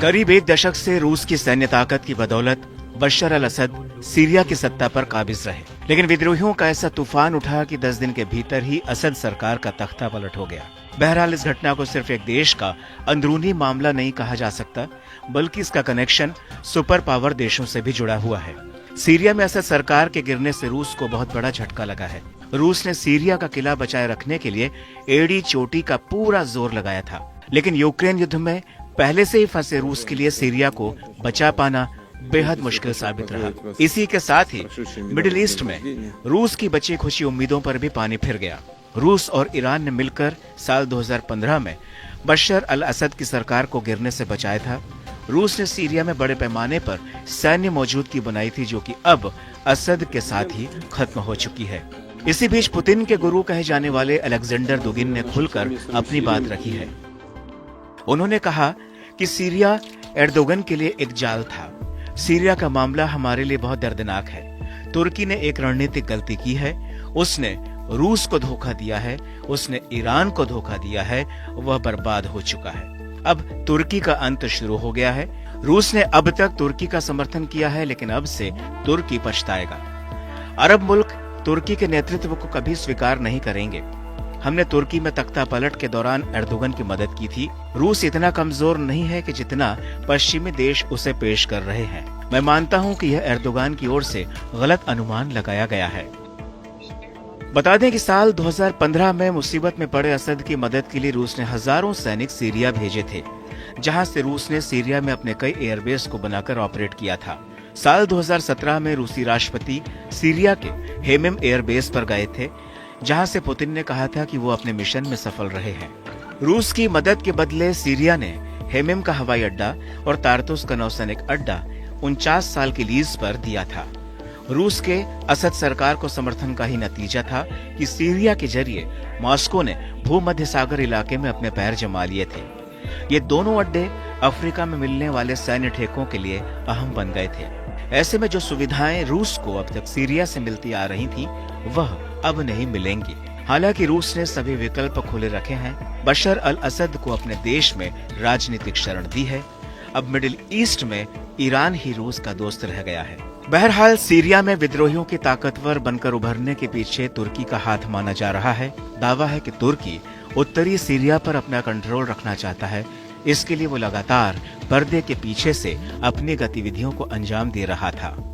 करीब एक दशक से रूस की सैन्य ताकत की बदौलत बशर अल असद सीरिया की सत्ता पर काबिज रहे, लेकिन विद्रोहियों का ऐसा तूफान उठा कि 10 दिन के भीतर ही असद सरकार का तख्ता पलट हो गया। बहरहाल इस घटना को सिर्फ एक देश का अंदरूनी मामला नहीं कहा जा सकता, बल्कि इसका कनेक्शन सुपर पावर देशों से भी जुड़ा हुआ है। सीरिया में असद सरकार के गिरने से रूस को बहुत बड़ा झटका लगा है। रूस ने सीरिया का किला बचाए रखने के लिए एड़ी चोटी का पूरा जोर लगाया था, लेकिन यूक्रेन युद्ध में पहले से ही फंसे रूस के लिए सीरिया को बचा पाना बेहद मुश्किल साबित रहा। इसी के साथ ही मिडिल ईस्ट में रूस की बची खुशी उम्मीदों पर भी पानी फिर गया। रूस और ईरान ने मिलकर साल 2015 में बशर अल असद की सरकार को गिरने से बचाया था। रूस ने सीरिया में बड़े पैमाने पर सैन्य मौजूदगी बनाई थी, जो कि अब असद के साथ ही खत्म हो चुकी है। इसी बीच पुतिन के गुरु कहे जाने वाले अलेक्जेंडर दुगिन ने खुलकर अपनी बात रखी है। उन्होंने कहा कि सीरिया एर्दोगन के लिए एक जाल था। सीरिया का मामला हमारे लिए बहुत दर्दनाक है। तुर्की ने एक रणनीतिक गलती की है। उसने रूस को धोखा दिया है, उसने ईरान को धोखा दिया है, वह बर्बाद हो चुका है। अब तुर्की का अंत शुरू हो गया है। रूस ने अब तक तुर्की का समर्थन किया है, लेकिन अब से तुर्की पछताएगा। अरब मुल्क तुर्की के नेतृत्व को कभी स्वीकार नहीं करेंगे। हमने तुर्की में तख्ता पलट के दौरान एर्दोगन की मदद की थी। रूस इतना कमजोर नहीं है कि जितना पश्चिमी देश उसे पेश कर रहे हैं। मैं मानता हूं कि यह एर्दोगन की ओर से गलत अनुमान लगाया गया है। बता दें कि साल 2015 में मुसीबत में पड़े असद की मदद के लिए रूस ने हजारों सैनिक सीरिया भेजे थे, जहां से रूस ने सीरिया में अपने कई एयरबेस को बनाकर ऑपरेट किया था। साल 2017 में रूसी राष्ट्रपति सीरिया के हेमेम एयरबेस पर गए थे, जहां से पुतिन ने कहा था कि वो अपने मिशन में सफल रहे हैं। रूस की मदद के बदले सीरिया ने हेमेम का हवाई अड्डा और तारतुस का नौसैनिक अड्डा 49 साल की लीज पर दिया था। रूस के असद सरकार को समर्थन का ही नतीजा था कि सीरिया के जरिए मॉस्को ने भूमध्य सागर इलाके में अपने पैर जमा लिए थे। ये दोनों अड्डे अफ्रीका में मिलने वाले सैन्य ठेकों के लिए अहम बन गए थे। ऐसे में जो सुविधाएं रूस को अब तक सीरिया से मिलती आ रही थी, वह अब नहीं मिलेंगी। हालांकि रूस ने सभी विकल्प खुले रखे हैं। बशर अल असद को अपने देश में राजनीतिक शरण दी है। अब मिडिल ईस्ट में ईरान ही रूस का दोस्त रह गया है। बहरहाल सीरिया में विद्रोहियों की ताकतवर बनकर उभरने के पीछे तुर्की का हाथ माना जा रहा है। दावा है कि तुर्की उत्तरी सीरिया पर अपना कंट्रोल रखना चाहता है। इसके लिए वो लगातार पर्दे के पीछे से अपनी गतिविधियों को अंजाम दे रहा था।